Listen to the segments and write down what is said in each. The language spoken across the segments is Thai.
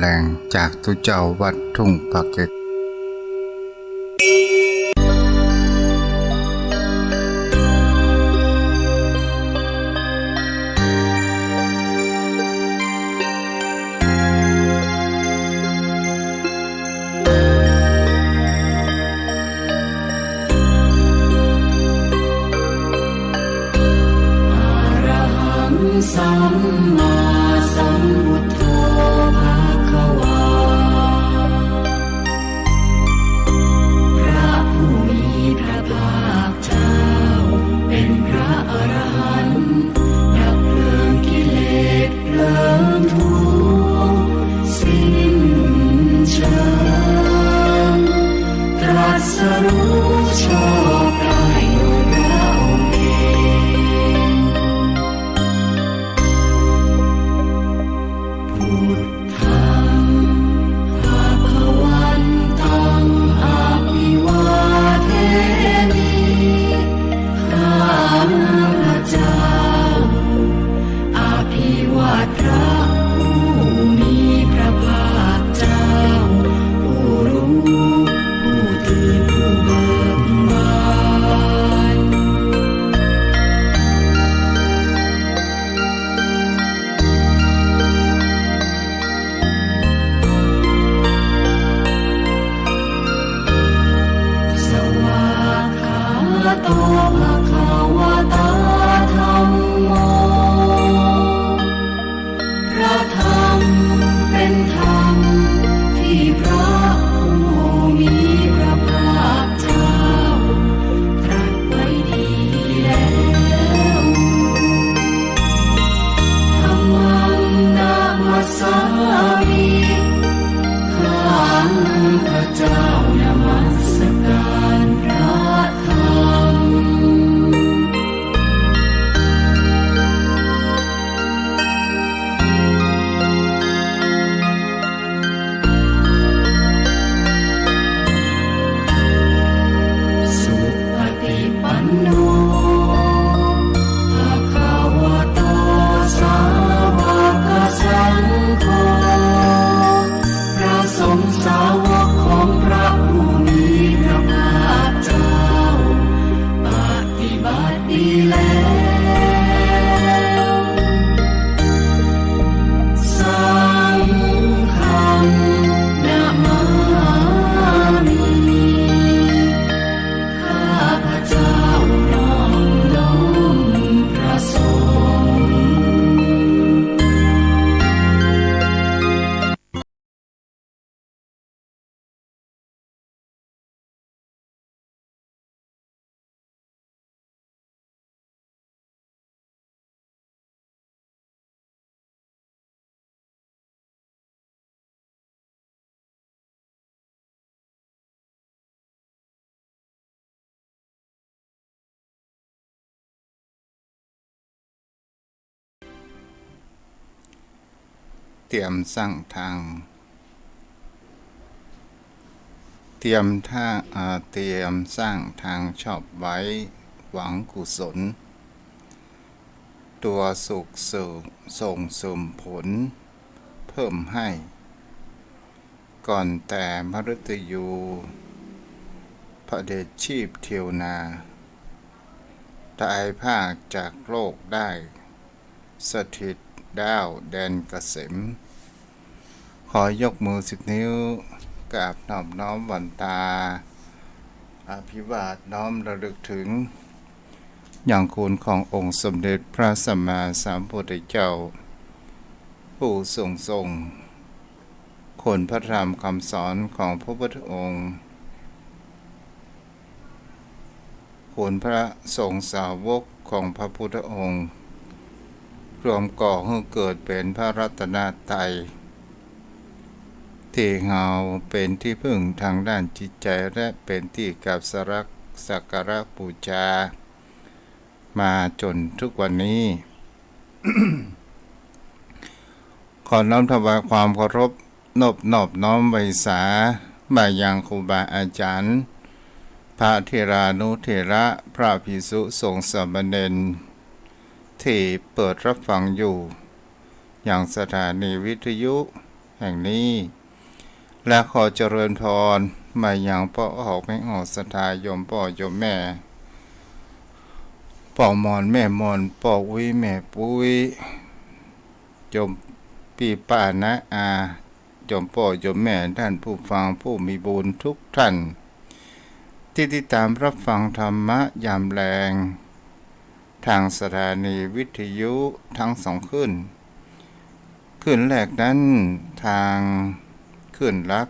แรงจากตุเจ้าวัดทุ่งปากเกร็ดสัมมาสัมพุทโธภะคะวาพระผู้มีพระภาคเจ้าเป็นพระอรหันต์ดับเพลิงกิเลสเพลิงทุกข์สิ้นเชิงตรัสรู้ชอบได้โดยพระองค์เองพุทธังภะคะวันตังอะภิวาเทมิข้าพระเจ้าอภิวาทพระผู้มีพระภาคเจ้าผู้รู้ผู้ตื่นผู้เบิกบานสวากขาโตภะคะวะตาธัมโมพระธรรมเป็นธรรมที่พระผู้มีพระภาคเจ้าตรัสไว้ดีแล้วธัมมังนามัสสามิข้าพระเจ้านมัสการพระธรรมสุปฏิปันโนภะคะวะโตสาวกสังโฆพระสงฆ์สาวกของพระผู้มีพระภาคเจ้าปฏิบัติดีแล้วสังฆังนะมามิข้าพระเจ้าน้อมน้อมพระสงฆ์เตรียมสร้างทางเตรียมสร้างทางชอบไว้หวังกุศลตัวสุขส่งสมผลเพิ่มให้ก่อนแต่มฤตยูพระเดชชีพเทียวนาตายภาคจากโลกได้สถิตดาวแดนเกษมขอยกมือ10 นิ้วกราบนอบน้อมวันตาอภิวาทน้อมระลึกถึงอย่างคุณขององค์สมเด็จพระสัมมาสัมพุทธเจ้าผู้ทรงคนพระธรรมคำสอนของพระพุทธองค์คนพระสงฆ์สาวกของพระพุทธองค์รวมก่อให้เกิดเป็นพระรัตนตรัยที่เราเป็นที่พึ่งทางด้านจิตใจและเป็นที่กราบสักการะบูชามาจนทุกวันนี้ ขอน้อมถวายความเคารพนอบน้อมไว้สามายังครูบาอาจารย์พระเถรานุเถระพระภิกษุสงฆ์สามเณรที่เปิดรับฟังอยู่อย่างสถานีวิทยุ ห่งนี้และขอเจริญพรมาอย่างพ่อออกไม่ออกศรัทธาโยมพ่อโยมแม่พ่อมอนแม่มอนพ่ออุ้ยแม่ปุ้ยโยมพี่ป้านะอาโยมพ่อโยมแม่ท่านผู้ฟังผู้มีบุญทุกท่านที่ติดตามรับฟังธรรมะยามแลงทางสถานีวิทยุทั้งสองขึ้นแรกนั้นทางขึ้นรัก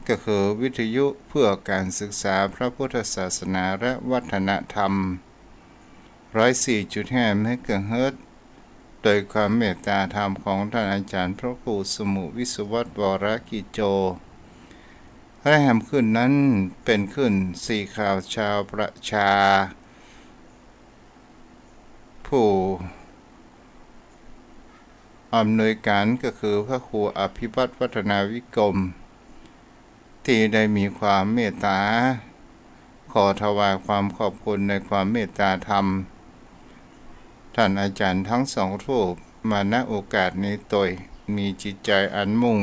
ก็คือวิทยุเพื่อการศึกษาพระพุทธศาสนาและวัฒนธรรม 104.5 เมกะเฮิรตซ์โดยความเมตตาธรรมของท่านอาจารย์พระครูสมุวิศวรวรกิจโจและแห่งขึ้นนั้นเป็นขึ้นสี่ข่าวชาวประชาผู้อำนวยการก็คือพระครูอภิวัตวัฒนาวิกรมที่ได้มีความเมตตาขอถวายความขอบคุณในความเมตตาธรรมท่านอาจารย์ทั้งสองรูปมาณโอกาสนี้โดยมีจิตใจอันมุ่ง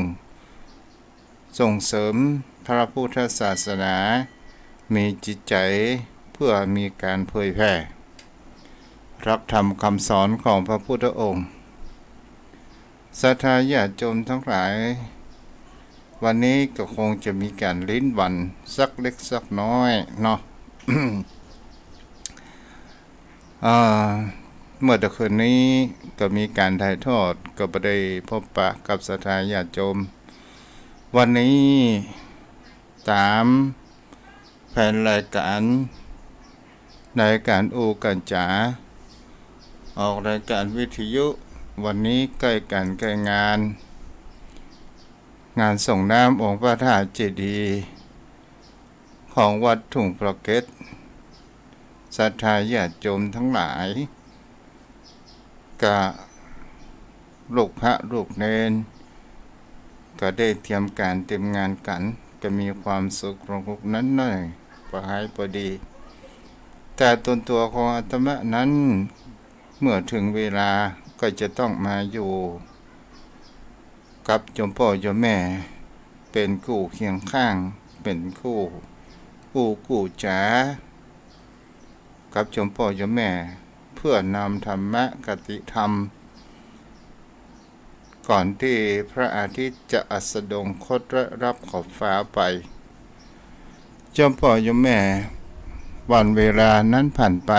ส่งเสริมพระพุทธศาสนามีจิตใจเพื่อมีการเผยแพร่รับธรรมคำสอนของพระพุทธองค์ศรัทธาญาติโยมทั้งหลายวันนี้ก็คงจะมีการลิ้นวันสักเล็กสักน้อยเนาะ เมื่อตะคืนนี้ก็มีการถ่ายทอดก็ได้พบปะกับศรัทธาญาติโยมวันนี้ตามแผนรายการอูกันจ๋าออกรายการวิทยุวันนี้ใกล้กันใกล้งานส่งน้ำองค์พระธาตุเจดีย์ของวัดทุ่งประเก็ตศรัทธาญาติโยมทั้งหลายกับลูกพระลูกเนนก็ได้เตรียมการเตรียมงานกันก็มีความสุขตรงนั้นหน่อยประหายพอดีแต่ตัวของอาตมานั้นเมื่อถึงเวลาก็จะต้องมาอยู่กับโยมพ่อโยมแม่เป็นคู่เคียงข้างเป็นคู่จ๋ากับโยมพ่อโยมแม่เพื่อนำธรรมะกติธรรมก่อนที่พระอาทิตย์จะอัสดงคตและรับขอบฟ้าไปโยมพ่อโยมแม่วันเวลานั้นผ่านไป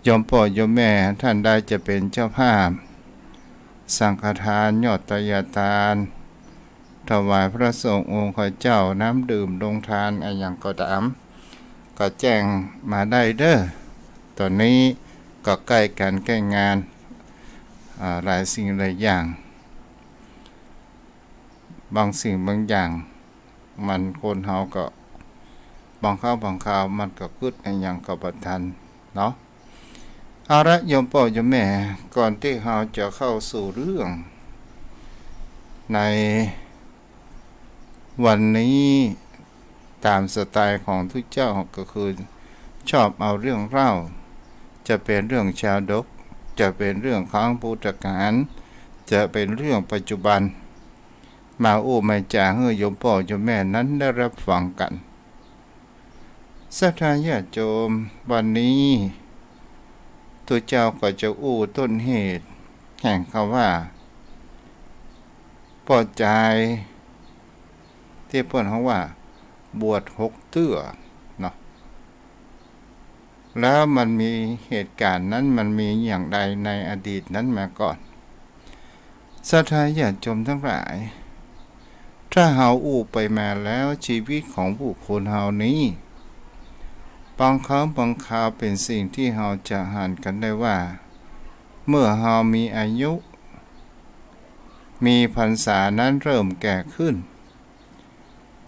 โยมพ่อโยมแม่ท่านได้จะเป็นเจ้าภาพสังฆทานยอดไตรทานถวายพระสงฆ์องค์ข้าเจ้าน้ำดื่มลงทานอะไรอย่างก็ตามก็แจ้งมาได้เด้อตอนนี้ก็ใกล้กันใกล้งานหลายสิ่งหลายอย่างบางสิ่งบางอย่างมันคนเฮาก็บางคราวมันก็กึดอะไรอย่างก็บ่ทันเนาะเอาละโยมพ่อโยมแม่ก่อนที่เราจะเข้าสู่เรื่องในวันนี้ตามสไตล์ของทุกเจ้าก็คือชอบเอาเรื่องเล่าจะเป็นเรื่องชาดกจะเป็นเรื่องครั้งพุทธกาลจะเป็นเรื่องปัจจุบันมาไม่จ่าให้โยมพ่อโยมแม่นั้นได้รับฟังกันศรัทธาญาติโยมวันนี้ตัวเจ้าก็จะต้นเหตุแห่งคำว่าปอดใจที่เพิ่นเขาว่าบวช6 เตื้อเนาะแล้วมันมีเหตุการณ์นั้นมันมีอย่างใดในอดีตนั้นมาก่อนศรัทธาญาติโยมทั้งหลายถ้าเฮาไปมาแล้วชีวิตของบุคคลเฮานี้บางครั้งบางคราวเป็นสิ่งที่เราจะหันกันได้ว่าเมื่อเรามีอายุมีพรรษานั้นเริ่มแก่ขึ้น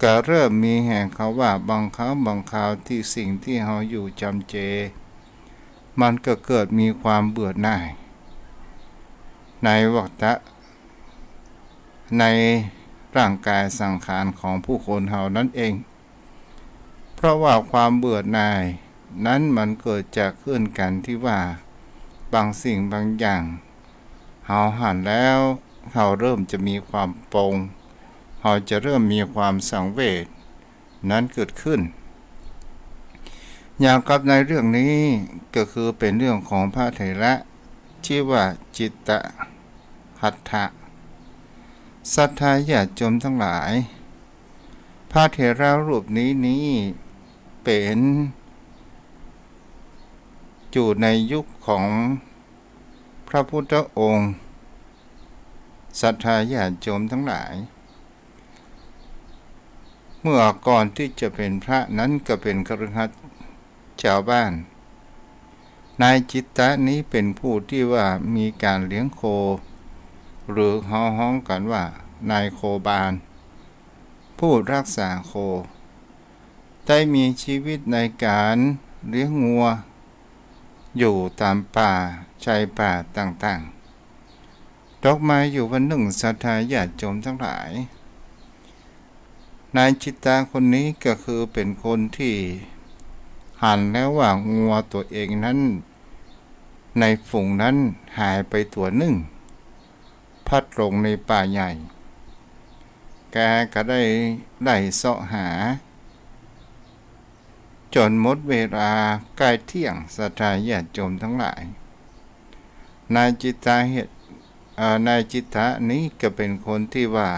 ก็เริ่มมีแห่งเขาว่าบางครั้งบางคราวที่สิ่งที่เราอยู่จำเจมันก็เกิดมีความเบื่อหน่ายในในร่างกายสังขารของผู้คนเฮานั่นเองเพราะว่าความเบื่อหน่ายนั้นมันเกิดจากขึ้นกันที่ว่าบางสิ่งบางอย่างเฮาหันแล้ว เราเริ่มจะมีความปรงเราจะเริ่มมีความสังเวชนั้นเกิดขึ้นอย่างกับในเรื่องนี้ก็คือเป็นเรื่องของพระเถระชื่อว่าจิตตหัตถะศรัทธาญาติโยมทั้งหลายพระเถระรูปนี้เป็นอยู่ในยุคของพระพุทธองค์ศรัทธาญาติโยมทั้งหลายเมื่อก่อนที่จะเป็นพระนั้นก็เป็นคฤหัสถ์ชาวบ้านนายจิตตะนี้เป็นผู้ที่ว่ามีการเลี้ยงโคหรือฮ้องกันว่านายโคบาลผู้รักษาโคได้มีชีวิตในการเลี้ยงงัวอยู่ตามป่าชายป่าต่างๆดอกไม้อยู่วันหนึ่งศรัทธาญาติโยมทั้งหลายนายจิตตาคนนี้ก็คือเป็นคนที่หันแล้วว่างัวตัวเองนั้นในฝูงนั้นหายไปตัวหนึ่งพัดลงในป่าใหญ่แกก็ได้ไล่เสาะหาจนหมดเวลาใกล้เที่ยงศรัทธาญาติโยมทั้งหลายนายจิตตานี้ก็เป็นคนที่ว่า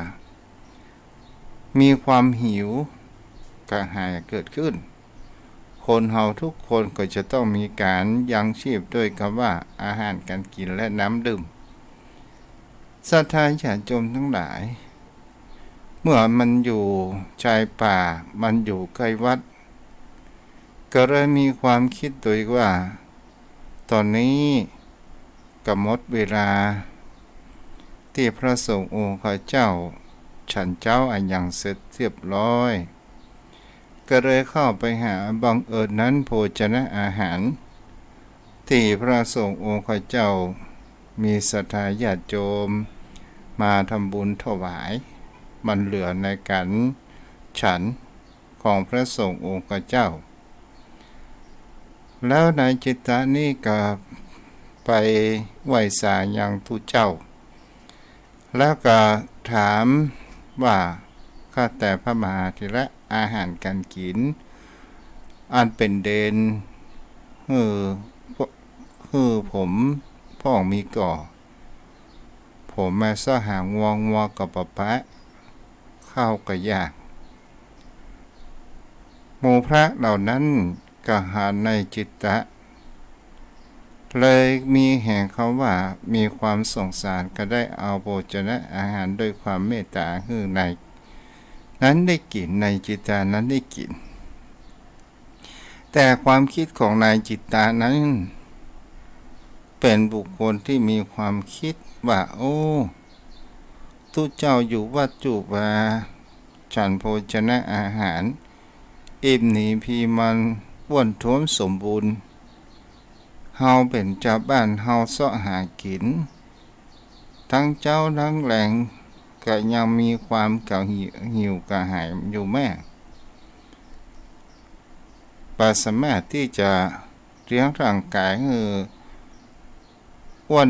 มีความหิวกระหายเกิดขึ้นคนเฮาทุกคนก็จะต้องมีการยังชีพด้วยคำว่าอาหารการกินและน้ำดื่มศรัทธาญาติโยมทั้งหลายเมื่อมันอยู่ชายป่ามันอยู่ใกล้วัดก็เลยมีความคิดตัวว่าตอนนี้ก็หมดเวลาที่พระสงฆ์องค์ข้าเจ้าฉันเจ้าอันยังเสร็จเรียบร้อยก็เลยเข้าไปหาบังเอิญนั้นโภชนะอาหารที่พระสงฆ์องค์ข้าเจ้ามีศรัทธาญาติโยมมาทำบุญถวายมันเหลือในการฉันของพระสงฆ์องค์ข้าเจ้าแล้วนายจิตตะนี่ก็ไปไหว้ศาลยังทูตเจ้าแล้วก็ถามว่าข้าแต่พระมหาเถระอาหารการกินอันเป็นเดนผมพ่อมีก่อผมมาสหางวงวอกับปะข้าวก็ยากหมู่พระเหล่านั้นก็หาในจิตตะเลยมีแห่งเขาว่ามีความสงสารก็ได้เอาโภชนะอาหารด้วยความเมตตาคือในนั้นได้กินในจิตตานั้นได้กินแต่ความคิดของนายจิตตานั้นเป็นบุคคลที่มีความคิดว่าโอ้ทุเจ้าอยู่วัดจุบาฉันโภชนะอาหารอิ่มหนีพีมันอ้วนท้วมสมบูรณ์เฮาเป็นเจ้าบ้านเฮาเสาะหากินทั้งเจ้าทั้งแหล่งก็ยังมีความกระหิวกระหายอยู่แม่ปาสามารถที่จะเลี้ยงร่างกายอ้วน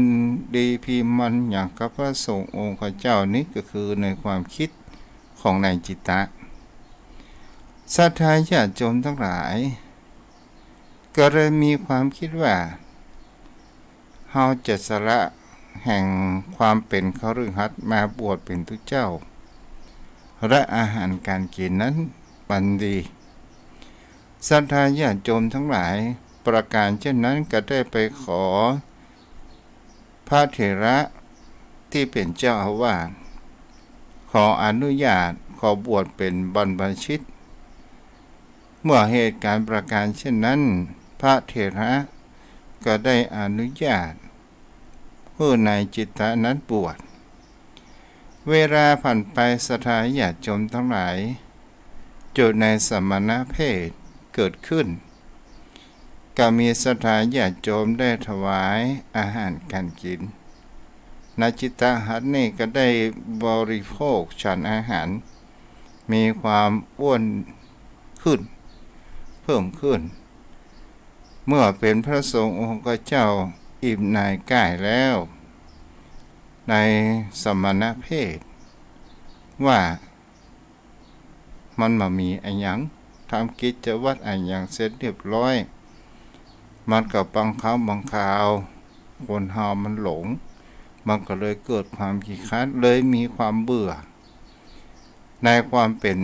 ดีพีมันอย่างกับพระสงฆ์องค์ข้าเจ้านี้ก็คือในความคิดของนายจิตตะศรัทธาญาติโยมทั้งหลายก็เลยมีความคิดว่าเฮาจะสละแห่งความเป็นคฤหัสถ์มาบวชเป็นทุเจ้าและอาหารการกินนั้นมันดีศรัทธาญาติโยมทั้งหลายประการเช่นนั้นก็ได้ไปขอพระเถระที่เป็นเจ้าอาวาสขออนุญาตขอบวชเป็นบรรพชิตเมื่อเหตุการณ์ประการเช่นนั้นพระเถระก็ได้อนุญาตผู้นายจิตตะนั้นบวชเวลาผ่านไปศรัทธาญาติโยมทั้งหลายจุดในสมณเพศเกิดขึ้นก็มีศรัทธาญาติโยมได้ถวายอาหารการกินนายจิตตะหัตถ์นี่ก็ได้บริโภคฉันอาหารมีความอ้วนขึ้นเพิ่มขึ้นเมื่อเป็นพระสงฆ์องค์เจ้าอิ่มนายกายแล้ว ในสมณเพศว่ามันมามีอันยังทำกิจวัตรอันยังเสร็จเรียบร้อยมันกับบางครั้งบางคราวคนเฮามันหลงมันก็เลยเกิดความขี้คร้านเลยมีความเบื่อในความเป็น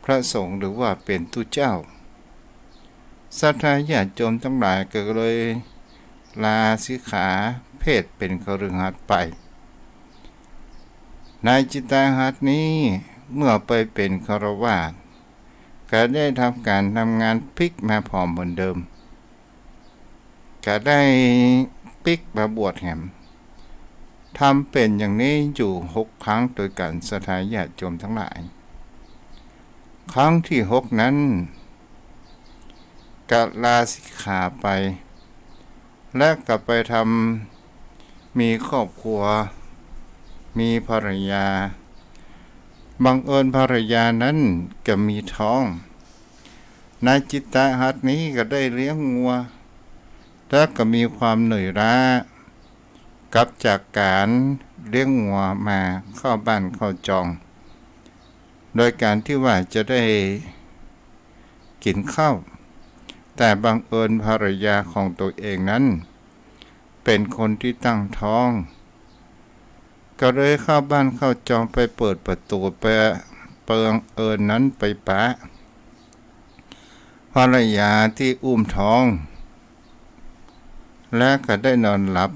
พระสงฆ์หรือว่าเป็นตุเจ้าศรัทธาญาติโยมทั้งหลายก็เลยลาสิกขาเพศเป็นคฤหัสถ์ไปนายจิตตาหัตถ์นี้เมื่อไปเป็นฆราวาสก็ได้ทำการทำงานพลิกมาพร้อมเหมือนเดิมก็ได้พลิกมาบวชแหมทำเป็นอย่างนี้อยู่6 ครั้งโดยกันศรัทธาญาติโยมทั้งหลายครั้งที่6นั้นก็ลาสิกขาไปและกลับไปทำมีครอบครัวมีภรรยาบังเอิญภรรยานั้นก็มีท้องนายจิตตาหัตถ์นี้ก็ได้เลี้ยงงัวและก็มีความเหนื่อยล้ากลับจากการเลี้ยงงัวมาเข้าบ้านเข้าจองโดยการที่ว่าจะได้กินข้าวแต่บังเอิญภรรยาของตัวเองนั้นเป็นคนที่ตั้งท้องก็เลยเข้าบ้านเข้าจองไปเปิดประตูไปเปิงเอิญนั้นไปปะภรรยาที่อุ้มท้องและก็ได้นอนหลับ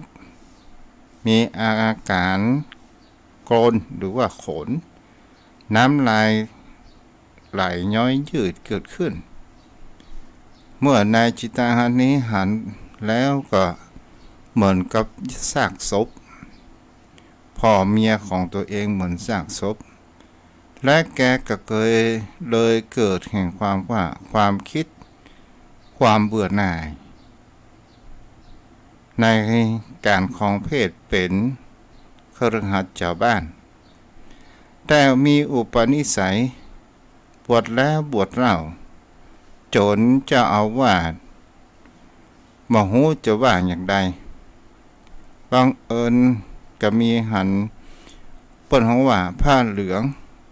มีอาการโกรนหรือว่าขนน้ำลายไหลย้อยยืดเกิดขึ้นเมื่อนายจิตตาหัตถ์นี้หันแล้วก็เหมือนกับซากศพพ่อเมียของตัวเองเหมือนซากศพและแกก็เลยเกิดแห่งความคิดความเบื่อหน่ายในการครองเพศเป็นคฤหัสถ์ชาวบ้านแต่มีอุปนิสัยบวชแล้วบวชเล่าจนเจ้าอาวาสบ่ฮู้จะว่าอย่างใดบังเอิญก็มีหันเปิ้นของว่าผ้าเหลือง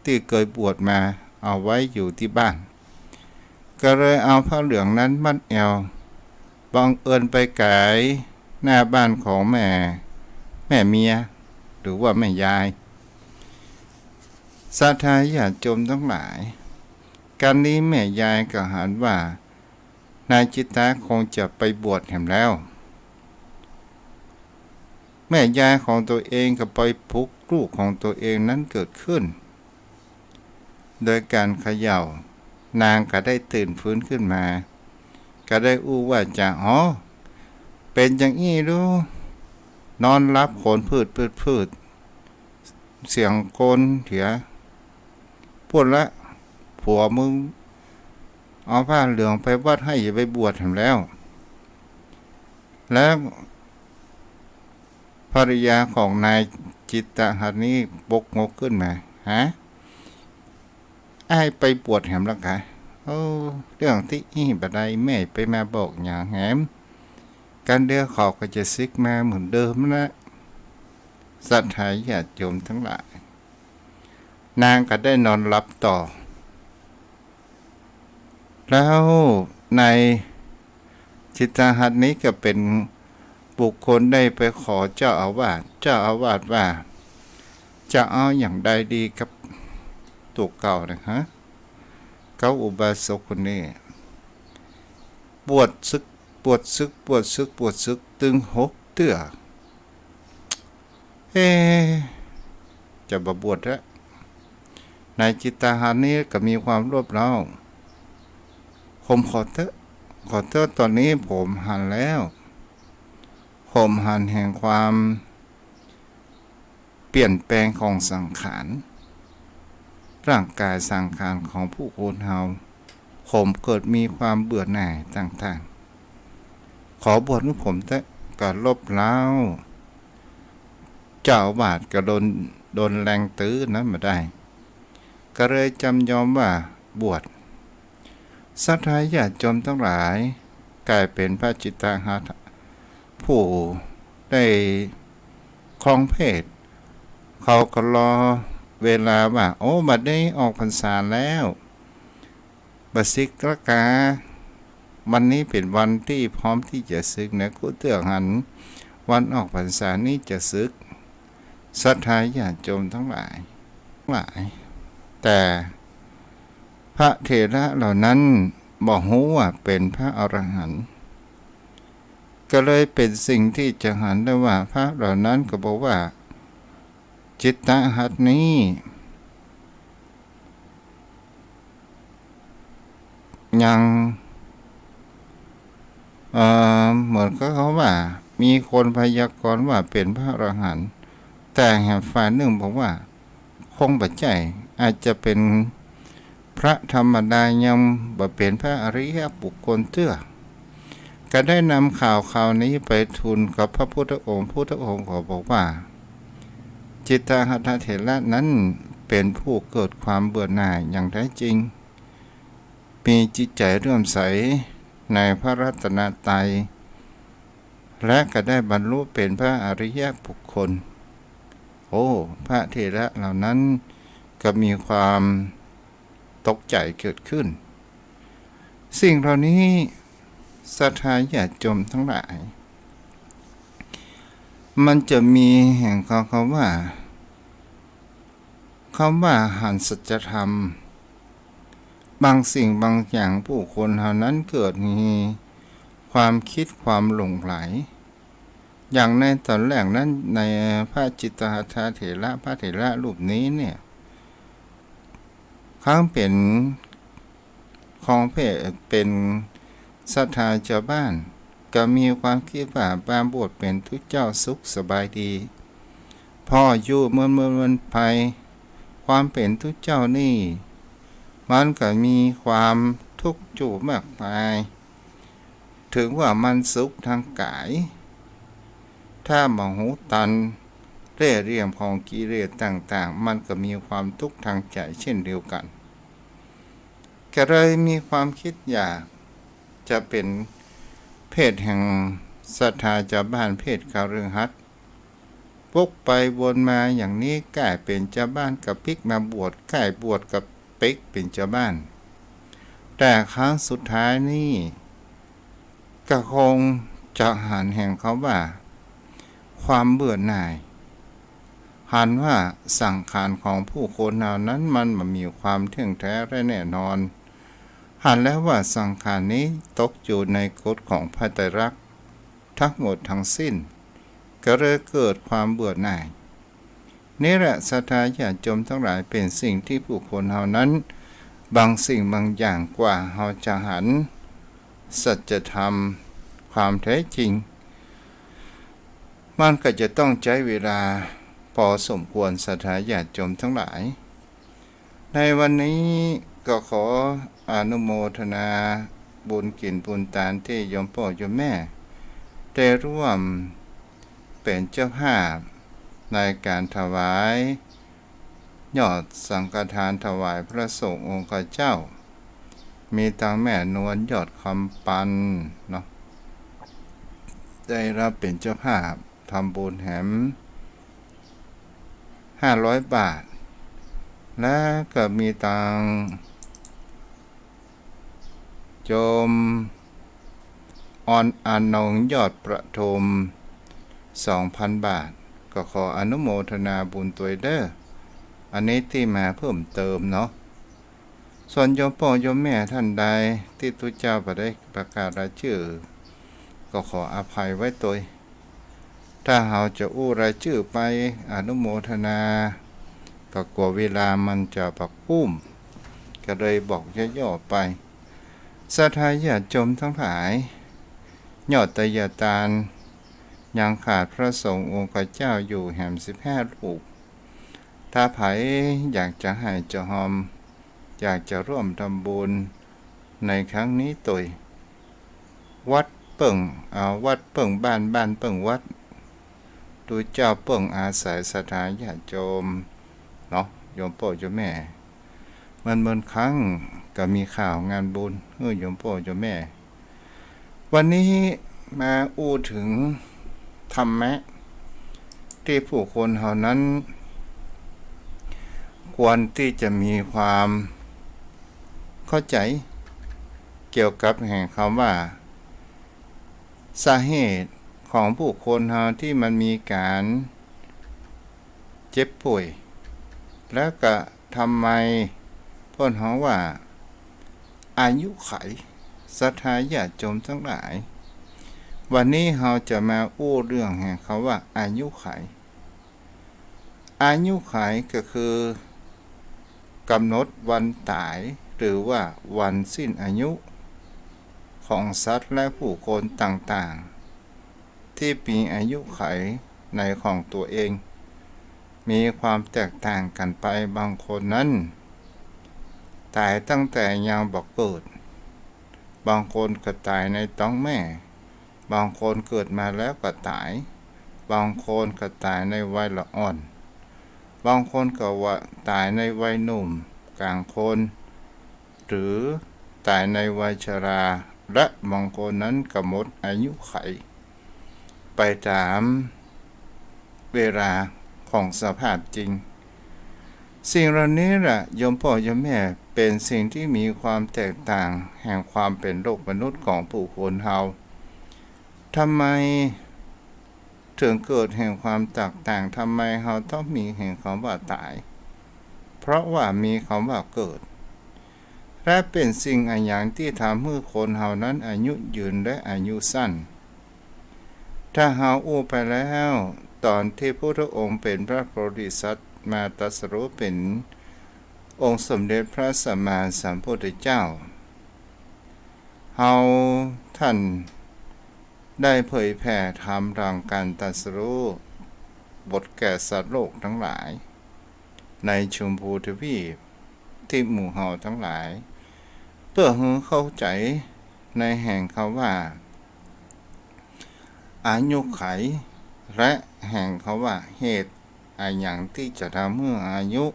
ที่เคยบวชมาเอาไว้อยู่ที่บ้านก็เลยเอาผ้าเหลืองนั้นมัดเอวบังเอิญไปไกลหน้าบ้านของแม่เมียหรือว่าแม่ยายศรัทธาญาติโยมทั้งหลายการนี้แม่ยายก็หันว่านายจิตตาคงจะไปบวชแห่งแล้วแม่ยายของตัวเองก็ไปปลุกลูกของตัวเองนั้นเกิดขึ้นโดยการเขย่านางก็ได้ตื่นฟื้นขึ้นมาก็ได้อู้ว่าจะเป็นอย่างนี้ดูนอนรับขนพืชเสียงโกนเถียพูดละผัวมึงเอาผ้าเหลืองไปวัดให้อย่าไปบวชทำแล้วแล้วภรรยาของนายจิตตาหัตถ์นี้ปกงกขึ้นมาไอ้ไปบวชแหมแล้วค่ะเรื่องที่บัดใดแม่ไปมาบอกอย่างแหมการเดือขอก็จะซิกมาเหมือนเดิมนะศรัทธาญาติโยมทั้งหลายนางก็ได้นอนหลับต่อแล้วในจิตตาหัตถ์นี้ก็เป็นบุคคลได้ไปขอเจ้าอาวาสว่าจะเอาอย่างใดดีกับตัวเก่านะฮะเขาอุบาสกคนนี้ปวดซึกตึง6 เตื้อจะบวชแล้วในจิตตาหัตถ์นี้ก็มีความรวบเร้าผมขอเถอะตอนนี้ผมหันแล้วผมหันแห่งความเปลี่ยนแปลงของสังขารร่างกายสังขารของผู้คนเฮาผมเกิดมีความเบื่อหน่ายต่างๆขอบวชให้ผมแต่ก็ลบเล้าเจ้าบาทก็โดนแรงตื้อนั้นมาได้ก็เลยจำยอมว่าบวชศรัทธาญาติโยมทั้งหลายกลายเป็นพระจิตตาหัตถ์ผู้ได้ ครองเพศเขาก็รอเวลาว่าโอ้บัดนี้ออกพรรษาแล้วบัดสิกรกาวันนี้เป็นวันที่พร้อมที่จะศึกนะกูเตือกหันวันออกพรรษานี้จะศึกศรัทธาญาติโยมทั้งหลายแต่พระเถระเหล่านั้นบอกฮู้ว่าเป็นพระอรหันต์ก็เลยเป็นสิ่งที่จะหันได้ว่าพระเหล่านั้นก็บอกว่าจิตตหัตถ์นี้ยังเหมือนก็เขาว่ามีคนพยากรณ์ว่าเป็นพระอรหันต์แต่แห่งฝ่ายหนึ่งบอกว่าคงปัจจัยอาจจะเป็นพระธรรมดายังบ่เป็นพระอริยบุคคลเตื้อก็ได้นำข่าวนี้ไปทูลกับพระพุทธองค์ขอบอกว่าจิตตหัตถเถระนั้นเป็นผู้เกิดความเบื่อหน่ายอย่างแท้จริงมีจิตใจเลื่อมใสในพระรัตนตรัยและก็ได้บรรลุเป็นพระอริยบุคคลโอ้พระเถระเหล่านั้นก็มีความตกใจเกิดขึ้นสิ่งเหล่านี้ศรัทธาญาติโยมทั้งหลายมันจะมีแห่งคำว่าหันสัจธรรมบางสิ่งบางอย่างผู้คนเหล่านั้นเกิดมีความคิดความหลงไหลอย่างในตอนแรกนั้นในพระจิตตหัตถเถระพระเถระรูปนี้เนี่ยเขาเป็นของเพศเป็นศรัทธาชาวบ้านก็มีความคิดว่าบางบวชเป็นทุกเจ้าสุขสบายดีพ่ออยู่เมื่อไปความเป็นทุกเจ้านี่มันก็มีความทุกข์อยู่มากมายถึงว่ามันสุขทางกายถ้ามหูตันเร่เรียมของกิเลสต่างๆมันก็มีความทุกข์ทางใจเช่นเดียวกันก็เลยมีความคิดอยากจะเป็นเพศแห่งศรัทธาชาวบ้านเพศคฤหัสถ์วกไปวนมาอย่างนี้กลายเป็นชาวบ้านกับพลิกมาบวชกลายบวชกับปิกเป็นชาวบ้านแต่ครั้งสุดท้ายนี่ก็คงจะหันแห่งเขาว่าความเบื่อหน่ายหันว่าสังขารของผู้คนเหล่านั้นมันมีความเที่ยงแท้และแน่นอนหันแล้วว่าสังขารนี้ตกอยู่ในกฎของพระไตรลักษณ์ทั้งหมดทั้งสิ้นก็เลยเกิดความเบื่อหน่ายนี่แหละศรัทธาญาติโยมทั้งหลายเป็นสิ่งที่ผู้คนเหล่านั้นบางสิ่งบางอย่างกว่าเขาจะหันสัจธรรมความแท้จริงมันก็จะต้องใช้เวลาพอสมควรศรัทธาญาติโยมทั้งหลายในวันนี้ก็ขออนุโมทนาบุญกินบุญทานที่โยมพ่อโยมแม่ได้ร่วมเป็นเจ้าภาพในการถวายยอดสังฆทานถวายพระสงฆ์องค์เจ้ามีทางแม่นวลยอดคำปันเนาะได้รับเป็นเจ้าภาพทำบุญแหม500 บาทและก็มีทางโยมอานงยอดประทม 2,000 บาทก็ขออนุโมทนาบุญตัวเด้ออันนี้ที่มาเพิ่มเติมเนาะส่วนโยมพ่อโยมแม่ท่านใดที่ทุกเจ้าได้ประกาศรายชื่อก็ขออภัยไว้ตัวถ้าเราจะอู้รายชื่อไปอนุโมทนาก็กลัวเวลามันจะปักปุ้มก็เลยบอกย่อๆไปศรัทธาญาติโยมทั้งหลายยอดไตรยทานยังขาดพระสงฆ์องค์เจ้าอยู่แห่ม15 รูปถ้าไผอยากจะให้เจ้าหอมอยากจะร่วมทำบุญในครั้งนี้ตัววัดเปิ่งวัดเปิ่งบ้านเปิ่งวัดดูเจ้าเปิ่งอาศัยศรัทธาญาติโยมเนาะโยมพ่อโยมแม่มันครั้งก็มีข่าวงานบุญโยมพ่อโยมแม่วันนี้มาอู้ถึงธรรมะ ที่ผู้คนเหล่านั้นควรที่จะมีความเข้าใจเกี่ยวกับแห่งคำว่าสาเหตุของผู้คนเฮาที่มันมีการเจ็บป่วยแล้วก็ทำไมเพิ่นเฮาว่าอายุไขศรัทธาญาติโยมทั้งหลายวันนี้เราจะมาอู้เรื่องแห่งคำว่าอายุไขอายุไขก็คือกำหนดวันตายหรือว่าวันสิ้นอายุของสัตว์และผู้คนต่างๆที่มีอายุไขในของตัวเองมีความแตกต่างกันไปบางคนนั้นตายตั้งแต่ยังบ่เกิดบางคนก็ตายในท้องแม่บางคนเกิดมาแล้วก็ตายบางคนก็ตายในวัยละอ่อนบางคนก็ว่าตายในวัยหนุ่มกลางคนหรือตายในวัยชราและบางคนนั้นก็หมดอายุไขไปตามเวลาของสภาพจริงสิ่งเหล่านี้แหละโยมพ่อโยมแม่เป็นสิ่งที่มีความแตกต่างแห่งความเป็นโลกมนุษย์ของผู้คนเฮาทำไมถึงเกิดแห่งความแตกต่างทำไมเฮาต้องมีแห่งคำว่าตายเพราะว่ามีคำว่าเกิดและเป็นสิ่งอันอย่างที่ทำให้คนเฮานั้นอายุยืนและอายุสั้นถ้าเฮาอู้ไปแล้วตอนที่พระพุทธองค์เป็นพระโพธิสัตว์มาตรัสรู้เป็นองค์สมเด็จพระสัมมาสัมพุทธเจ้าเฮาท่านได้เผยแผ่ธรรมทางการตรัสรู้บทแก่สัตว์โลกทั้งหลายในชมพูทวีปที่หมู่เฮาทั้งหลายเพื่อให้เข้าใจในแห่งคำว่าอายุไขและแห่งคำว่าเหตุอันอย่างที่จะทำให้อายุ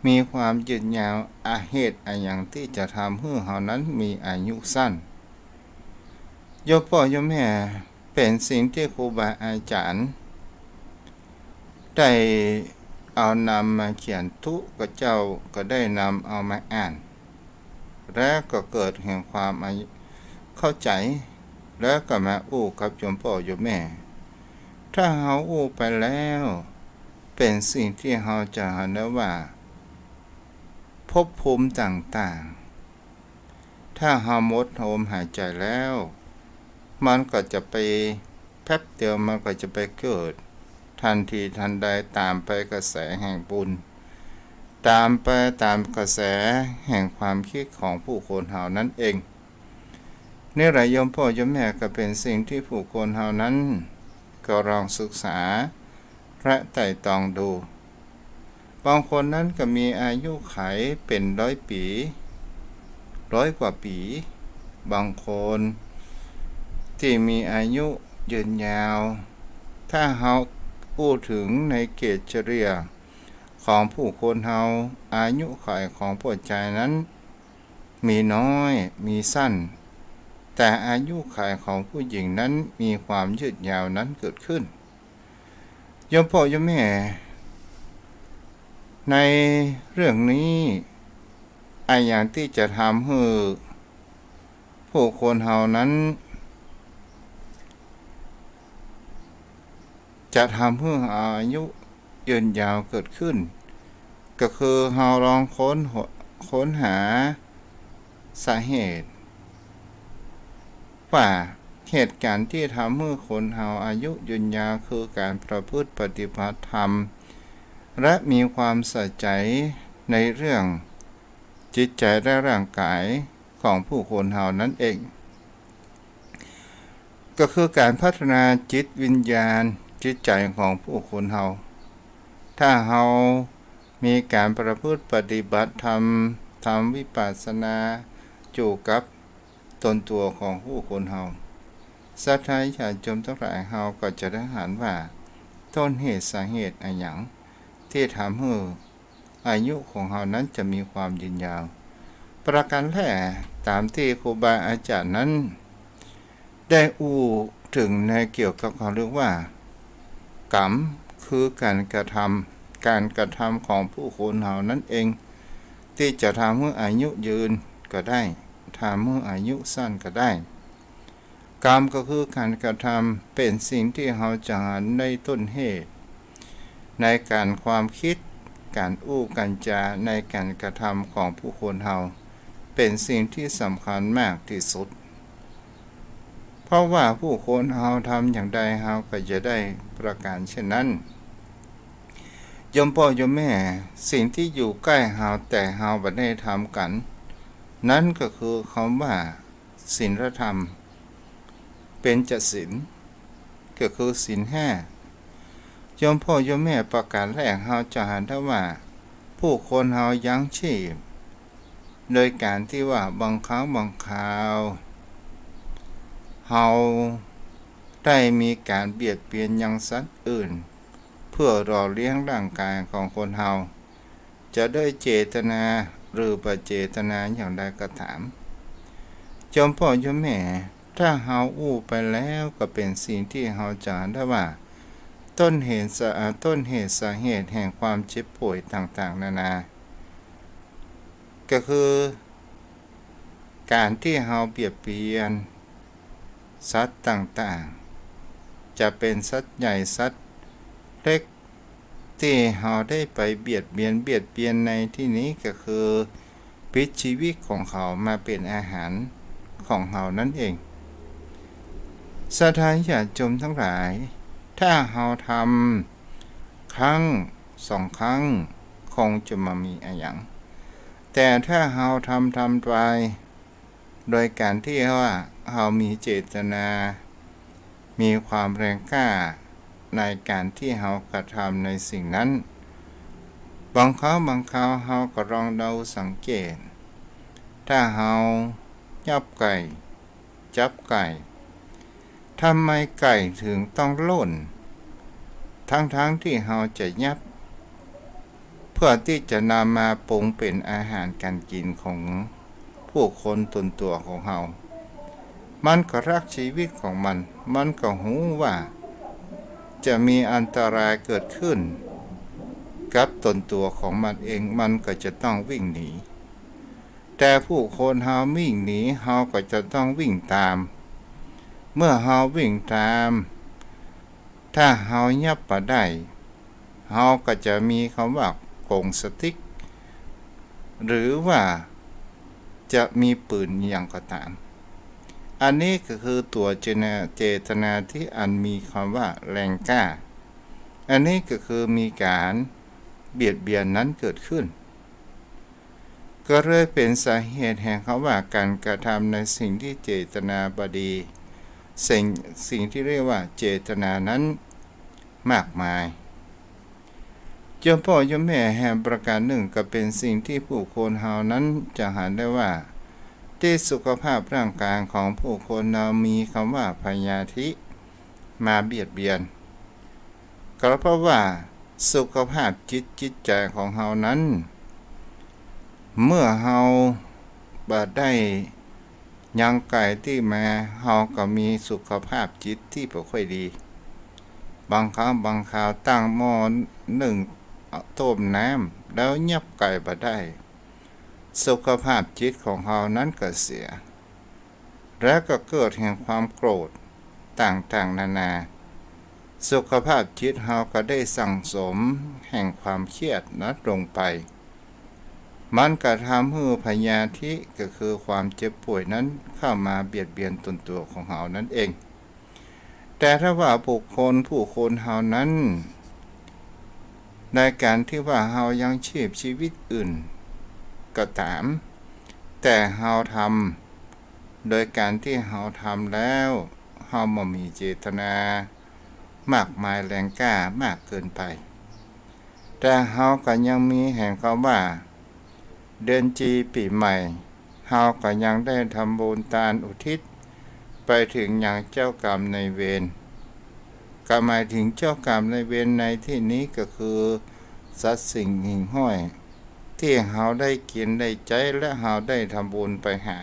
มีความยืนยาวเหตุอันอย่างที่จะทำให้เฮานั้นมีอายุสั้นโยมพ่อโยมแม่เป็นสิ่งที่ครูบาอาจารย์ได้เอานำมาเขียนทุกกเจ้าก็ได้นำเอามาอ่านและก็เกิดแห่งความเข้าใจแล้วก็มาอู้กับโยมพ่อโยมแม่ถ้าเฮาอู้ไปแล้วเป็นสิ่งที่เฮาจะเห็นได้ว่าภพภูมิต่างๆถ้าเฮาหมดลมหายใจแล้วมันก็จะไปแป๊บเดียวมันก็จะไปเกิดทันทีทันใดตามไปกระแสแห่งบุญตามไปตามกระแสแห่งความคิดของผู้คนเฮานั้นเองนี่แหละโยมพ่อโยมแม่ก็เป็นสิ่งที่ผู้คนเฮานั้นก็ลองศึกษาและไต่ตองดูบางคนนั้นก็มีอายุไขเป็น100 ปี100 กว่าปีบางคนที่มีอายุยืนยาวถ้าเฮาพูดถึงในเกณฑ์เฉลี่ยของผู้คนเฮาอายุไขของผู้ใจนั้นมีน้อยมีสั้นแต่อายุไขของผู้หญิงนั้นมีความยืดยาวนั้นเกิดขึ้นโยมพ่อโยมแม่ในเรื่องนี้อย่างที่จะทำให้ผู้คนเฮานั้นจะทำให้อายุยืนยาวเกิดขึ้นก็คือเราลองค้นหาสาเหตุว่าเหตุการณ์ที่ทำให้คนเฮาอายุยืนยาวคือการประพฤติปฏิบัติธรรมและมีความใส่ใจในเรื่องจิตใจและร่างกายของผู้คนเฮานั้นเองก็คือการพัฒนาจิตวิญญาณจิตใจของผู้คนเฮาถ้าเฮามีการประพฤติปฏิบัติธรรมทำวิปัสสนาอยู่กับตนตัวของผู้คนเฮาสัตย์ท้ายญาติโยมทั้งหลายเฮาก็จะได้เห็นว่าต้นเหตุสาเหตุอันหยังที่ทำให้อายุของเฮานั้นจะมีความยืนยาวประการแรกตามที่ครูบาอาจารย์นั้นได้อู้ถึงในเกี่ยวกับเขาเรียกว่ากรรม คือการกระทำของผู้คนเฮานั่นเองที่จะทำให้อายุยืนก็ได้ทำให้อายุสั้นก็ได้กรรมก็คือการกระทำเป็นสิ่งที่เฮาจะหาในต้นเหตุในการความคิดการการจาในการกระทำของผู้คนเฮาเป็นสิ่งที่สำคัญมากที่สุดเพราะว่าผู้คนเฮาทำอย่างใดเฮาก็จะได้ประการเช่นนั้นยมพ่อยมแม่สิ่งที่อยู่ใกล้เฮาแต่เฮาบ่ได้ทำกันนั่นก็คือคำว่าศีลธรรมเป็นจศีลก็คือศีล5ยมพ่อยมแม่ประการแรกเฮาจะเห็นได้ว่าผู้คนเฮายั้งชีพโดยการที่ว่าบางครั้งบางคราวเฮาได้มีการเบียดเบียนยังสัตว์อื่นเพื่อรอเลี้ยงร่างกายของคนเฮาจะได้เจตนาหรือบ่เจตนาอย่างใดก็ตามจอมพ่อยมแม่ถ้าเฮาไปแล้วก็เป็นสิ่งที่เฮาจะได้ว่าต้นเหตุสาเหตุแห่งความเจ็บป่วยต่างๆนานาก็คือการที่เฮาเบียดเบียนสัตว์ต่างๆจะเป็นสัตว์ใหญ่สัตว์เล็กที่เฮาได้ไปเบียดเบียนในที่นี้ก็คือพิษชีวิตของเขามาเป็นอาหารของเฮานั่นเองศรัทธาญาติโยมทั้งหลายถ้าเฮาทำครั้ง2 ครั้งคงจะมามีอะไรอย่างแต่ถ้าเฮาทำไปโดยการที่ว่าเฮามีเจตนามีความแรงกล้าในการที่เฮากระทำในสิ่งนั้นบางคราวเฮาก็ลองเดาสังเกตถ้าเฮาจับไก่ทำไมไก่ถึงต้องหล่นทั้งที่เฮาจะยับเพื่อที่จะนำมาปรุงเป็นอาหารการกินของผู้คนตนตัวของเฮามันก็รักชีวิตของมันก็หูว่าจะมีอันตรายเกิดขึ้นกับตนตัวของมันเองมันก็จะต้องวิ่งหนีแต่ผู้คนเฮาวิ่งหนีเฮาก็จะต้องวิ่งตามเมื่อเฮาวิ่งตามถ้าเฮายับมาได้เฮาก็จะมีคำว่ากงสติ๊กหรือว่าจะมีปืนอย่างก็ตามอันนี้ก็คือตัวเจตนาที่อันมีคำว่าแรงกล้าอันนี้ก็คือมีการเบียดเบียนนั้นเกิดขึ้นก็เลยเป็นสาเหตุแห่งคำว่าการกระทำในสิ่งที่เจตนาบดีสิ่งที่เรียกว่าเจตนานั้นมากมายเจ้าพ่อเจ้าแม่แห่งประการหนึ่งก็เป็นสิ่งที่ผู้คนเฮานั้นจะเห็นได้ว่าที่สุขภาพร่างกายของผู้คนเรามีคำว่าพยาธิมาเบียดเบียนก็เพราะว่าสุขภาพจิตใจของเฮานั้นเมื่อเฮาบ่ได้ยังไก่ที่มาเฮาก็มีสุขภาพจิตที่บ่ค่อยดีบางครั้งบางคราวตั้งหม้อนึ่งต้มน้ำแล้วยับไก่บ่ได้สุขภาพจิตของเฮานั้นก็เสียและก็เกิดแห่งความโกรธต่างๆนานาสุขภาพจิตเฮาก็ได้สั่งสมแห่งความเครียดนั้นลงไปมันก็ทำให้พยาธิก็คือความเจ็บป่วยนั้นเข้ามาเบียดเบียนตนตัวของเฮานั่นเองแต่ถ้าว่าผู้คนเฮานั้นในการที่ว่าเฮายังชีวิตอื่นก็ตามแต่เฮาทำโดยการที่เฮาทำแล้วเฮาบ่มีเจตนามากมายแรงกล้ามากเกินไปแต่เฮาก็ยังมีแห่งคำว่าเดือนจีปีใหม่เฮาก็ยังได้ทำบุญทานอุทิศไปถึงอย่างเจ้ากรรมนายเวรก็หมายถึงเจ้ากรรมนายเวรในที่นี้ก็คือสัตว์สิ่งหิ่งห้อยที่เฮาได้กินได้ใจและเฮาได้ทำบุญไปหา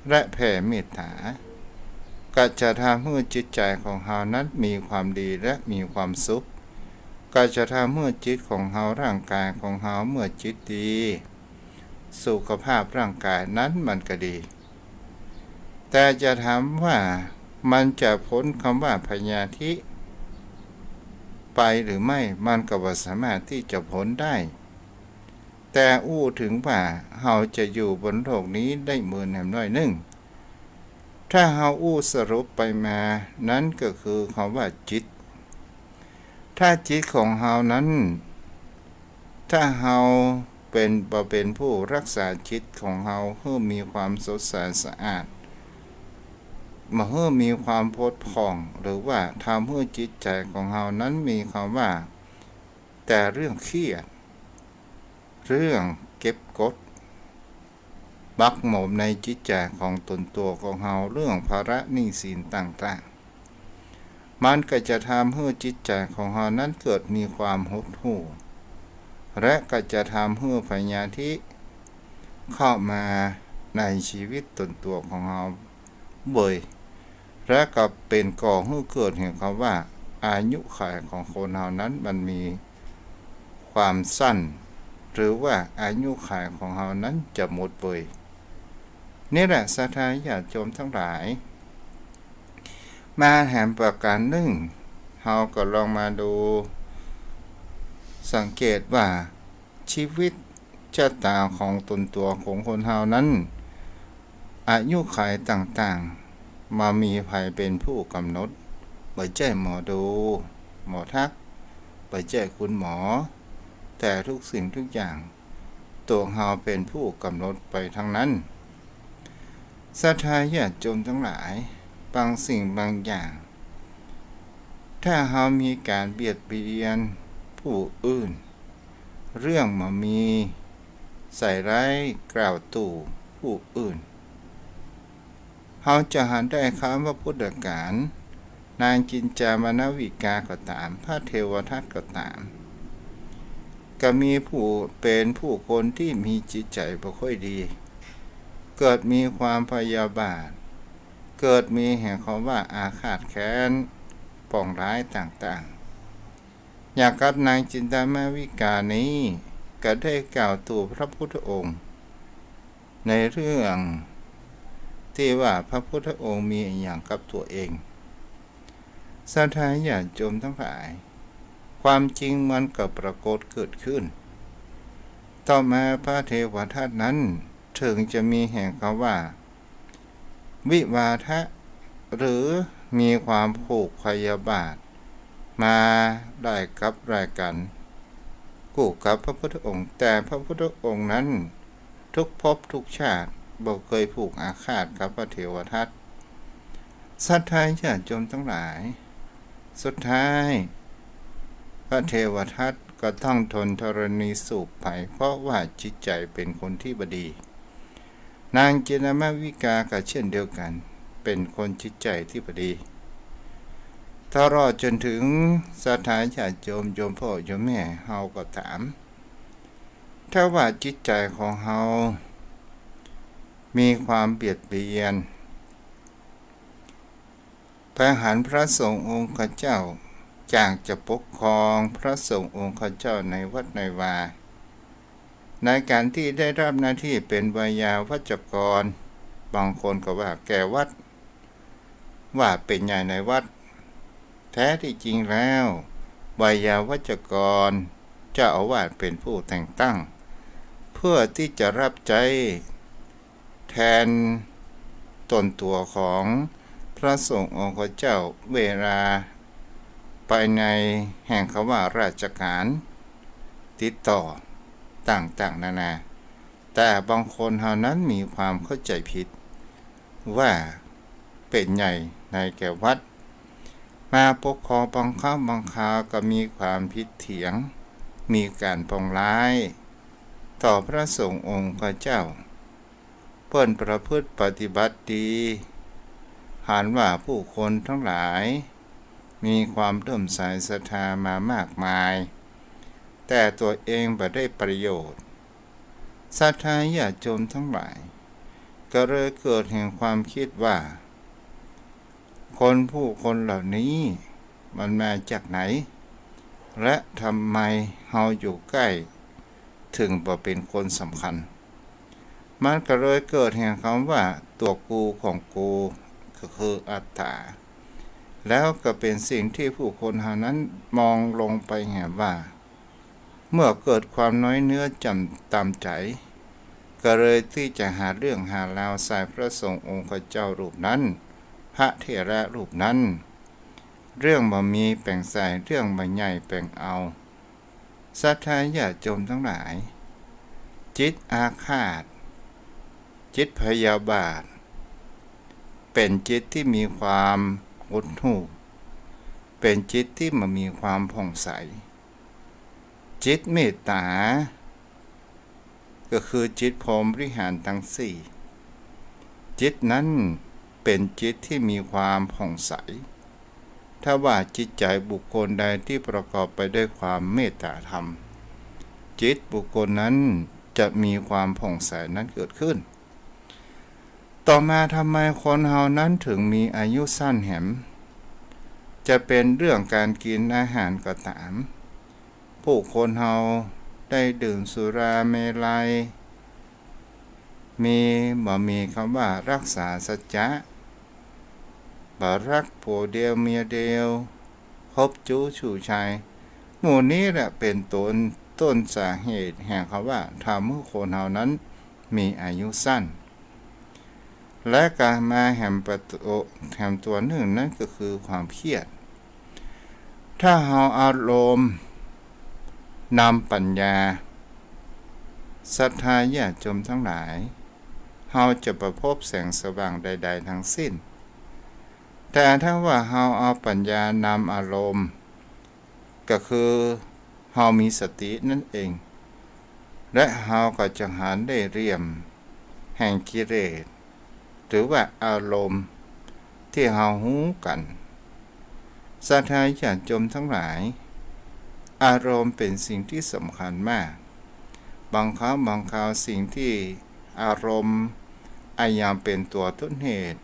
และแผ่เมตตาก็จะทำให้จิตใจของเฮานั้นมีความดีและมีความสุข ก็จะทำเมื่อจิตของเฮาร่างกายของเฮาเมื่อจิตดีสุขภาพร่างกายนั้นมันก็ดีแต่จะถามว่ามันจะพ้นคำว่าพยาธิไปหรือไม่มันก็บ่สามารถที่จะพ้นได้แต่อู้ถึงว่าเฮาจะอยู่บนโลกนี้ได้มื้อแหนมน้อยนึงถ้าเฮาอู้สรุปไปมานั้นก็คือคำว่าจิตถ้าจิตของเฮานั้นถ้าเฮาเป็นผู้รักษาจิตของเฮาให้มีความสดใสสะอาดมาให้มีความโพดผ่องหรือว่าทำให้จิตใจของเฮานั้นมีคำว่าแต่เรื่องเครียดเรื่องเก็บกดบักหมมในจิตใจของตนตัวของเฮาเรื่องภาระหนี้สินต่างๆมันก็จะทำให้จิตใจของเฮานั้นเกิดมีความหดหู่และก็จะทำให้พยาธิเข้ามาในชีวิตตนตัวของเฮาบ่อยและก็เป็นก่อให้เกิดเห็นคำว่าอายุขัยของคนเฮานั้นมันมีความสั้นหรือว่าอายุขัยของเฮานั้นจะหมดไปนี่แหละศรัทธาญาติโยมทั้งหลายมาแหมประการหนึ่งเฮาก็ลองมาดูสังเกตว่าชีวิตชะตาของตนตัวของคนเฮานั้นอายุขัยต่างๆมามีภัยเป็นผู้กำหนดบ่ใช่หมอดูหมอทักบ่ใช่คุณหมอแต่ทุกสิ่งทุกอย่างตัวเฮาเป็นผู้กำหนดไปทั้งนั้นศรัทธาญาติโยมทั้งหลายบางสิ่งบางอย่างถ้าเฮามีการเบียดเบียนผู้อื่นเรื่องมามีใส่ร้ายกล่าวตู่ผู้อื่นเฮาจะหันได้คำว่าพุทธกาลนางจินจามนวิกาก็ตามพระเทวทัตก็ตามก็มีผู้เป็นผู้คนที่มีจิตใจบ่ค่อยดีเกิดมีความพยาบาทเกิดมีแห่งคำว่าอาฆาตแค้นปองร้ายต่างๆอย่างกับนางจินตามวิกานี้ก็ได้กล่าวตู่พระพุทธองค์ในเรื่องที่ว่าพระพุทธองค์มีอย่างกับตัวเองศรัทธาญาติโยมทั้งหลายความจริงมันก็ปรากฏเกิดขึ้นต่อมาพระเทวทัตนั้นถึงจะมีแห่งคำว่าวิวาทะหรือมีความผูกพยาบาทมาได้กับรายกันกู้กับพระพุทธองค์แต่พระพุทธองค์นั้นทุกภพทุกชาติบ่เคยผูกอาฆาตกับพระเทวทัตศรัทธาญาติโยมทั้งหลายสุดท้ายพระเทวทัตก็ต้องทนธรณีสูบไปเพราะว่าจิตใจเป็นคนที่บดีนางจินตามวิกาก็เช่นเดียวกันเป็นคนจิตใจที่บดีตลอดจนถึงศรัทธาญาติโยมพ่อโยมแม่เฮาก็ถามถ้าว่าจิตใจของเฮามีความเบียดเบียนพระหันพระสงฆ์องค์เจ้าจากจะปกครองพระสงฆ์องค์เจ้าในวัดในวาในการที่ได้รับหน้าที่เป็นวายาวัจกรบางคนก็ว่าแก่วัดว่าเป็นใหญ่ในวัดแท้ที่จริงแล้ววายาวัจกรเจ้าอาวาสเป็นผู้แต่งตั้งเพื่อที่จะรับใจแทนตนตัวของพระสงฆ์องค์เจ้าเวลาไปในแห่งคำว่าราชการติดต่อต่างๆนานาแต่บางคนเท่านั้นมีความเข้าใจผิดว่าเป็นใหญ่ในแก่วัดมาปกครองบังคับบางคราวก็มีความผิดเถียงมีการปองร้ายต่อพระสงฆ์องค์เจ้าเพิ่นประพฤติปฏิบัติดีหานว่าผู้คนทั้งหลายมีความเริ่มใสศรัทธามามากมายแต่ตัวเองบ่ได้ประโยชน์ศรัทธาญาติโยมทั้งหลายก็เลยเกิดแห่งความคิดว่าผู้คนเหล่านี้มันมาจากไหน และทำไมเฮาอยู่ใกล้ถึงบ่เป็นคนสำคัญมันก็เลยเกิดแห่งคำว่าตัวกูของกูก็คืออัตตาแล้วก็เป็นสิ่งที่ผู้คนเหล่านั้นมองลงไปเห็นว่าเมื่อเกิดความน้อยเนื้อจำตามใจก็เลยที่จะหาเรื่องหาราวใส่พระสงฆ์องค์เจ้ารูปนั้นพระเถระรูปนั้นเรื่องบ่มีแปลงใส่เรื่องบ่ใหญ่แปลงเอาศรัทธาญาติโยมทั้งหลายจิตอาฆาตจิตพยาบาทเป็นจิตที่มีความหดหู่เป็นจิตที่มันมีความผ่องใสจิตเมตตาก็คือจิตพรหมวิหารทั้งสี่จิตนั้นเป็นจิตที่มีความผ่องใสถ้าว่าจิตใจบุคคลใดที่ประกอบไปด้วยความเมตตาธรรมจิตบุคคลนั้นจะมีความผ่องใสนั้นเกิดขึ้นต่อมาทำไมคนเฮานั้นถึงมีอายุสั้นแหมจะเป็นเรื่องการกินอาหารก็ตามผู้คนเฮาได้ดื่มสุราเมลัยมีคำว่ารักษาสัจจะบ่รักผัวเดียวเมียเดียวคบจู้ชูชายหมู่นี้แหละเป็นต้นสาเหตุแห่งคำว่าทำให้คนเฮานั้นมีอายุสั้นและการมาแห่งตัวหนึ่งนั่นก็คือความเครียดถ้าเฮาอารมณ์นำปัญญาศรัทธาญาติโยมทั้งหลายเฮาจะประพบแสงสว่างใดๆทั้งสิ้นแต่ถ้าว่าเฮาเอาปัญญานำอารมณ์ก็คือเฮามีสตินั่นเองและเฮาก็จะหันได้เรียมแห่งกิเลสหรือว่าอารมณ์ที่เฮาหูกันศรัทธาญาติโยมทั้งหลายอารมณ์เป็นสิ่งที่สำคัญมากบางคราวสิ่งที่อารมณ์ยังเป็นตัวต้นเหตุ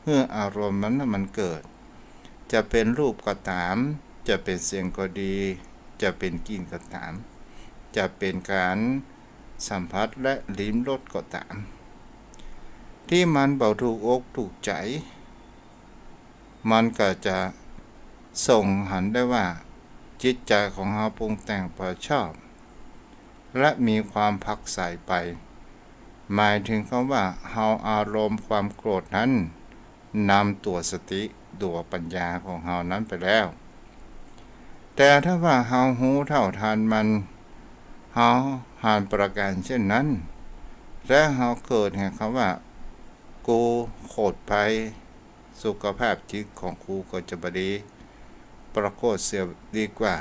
เมื่ออารมณ์นั้นมันเกิดจะเป็นรูปก็ตามจะเป็นเสียงก็ดีจะเป็นกลิ่นก็ตามจะเป็นการสัมผัสและลิ้มรสก็ตามที่มันเบาถูกอกถูกใจมันก็จะส่งหันได้ว่าจิตใจของเราปรุงแต่งพอชอบและมีความพักใส่ไปหมายถึงคำว่าเฮาอารมณ์ความโกรธนั้นนำตัวสติตัวปัญญาของเฮานั้นไปแล้วแต่ถ้าว่าเฮาหูเท่าทันมันเฮาหานประการเช่นนั้นและเฮาเกิดแห่งคำว่ากูโกรธไปสุขภาพจิตของกูก็จะบ่ดีประโคตเสียดีกว่า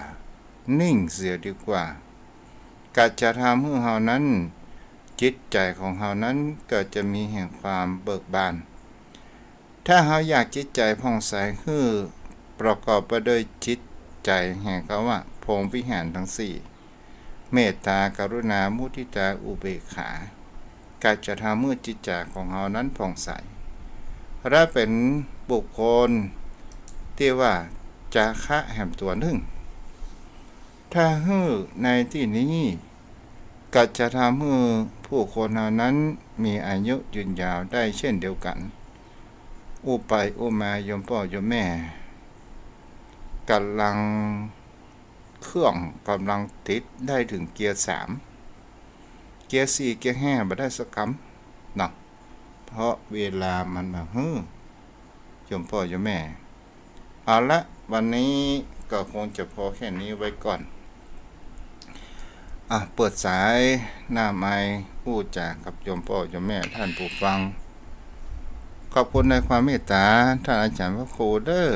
นิ่งเสียดีกว่าการจะทำให้เฮานั้นจิตใจของเฮานั้นก็จะมีแห่งความเบิกบานถ้าเฮาอยากจิตใจผ่องใสคือประกอบไปด้วยจิตใจแห่งคำว่าพรหมวิหารทั้งสี่เมตตากรุณามุทิตาอุเบกขาการจะทำให้จิตใจของเฮานั้นผ่องใสและเป็นบุคคลที่ว่าจาคะแห่งตัวหนึ่งถ้าฮื้อในที่นี้ก็จะทำให้ผู้คนเหล่านั้นมีอายุยืนยาวได้เช่นเดียวกันอุปมายมพ่อยมแม่กำลังเครื่องกำลังติดได้ถึงเกียร์3เกียร์4เกียร์5บ่ได้สักคำเนาะเพราะเวลามันมาฮื้อยมพ่อยมแม่เอาละวันนี้ก็คงจะพอแค่นี้ไว้ก่อนเปิดสายหน้าไมค์พูดจากับโยมพ่อโยมแม่ท่านผู้ฟังขอบคุณในความเมตตาท่านอาจารย์พระครูเด้อ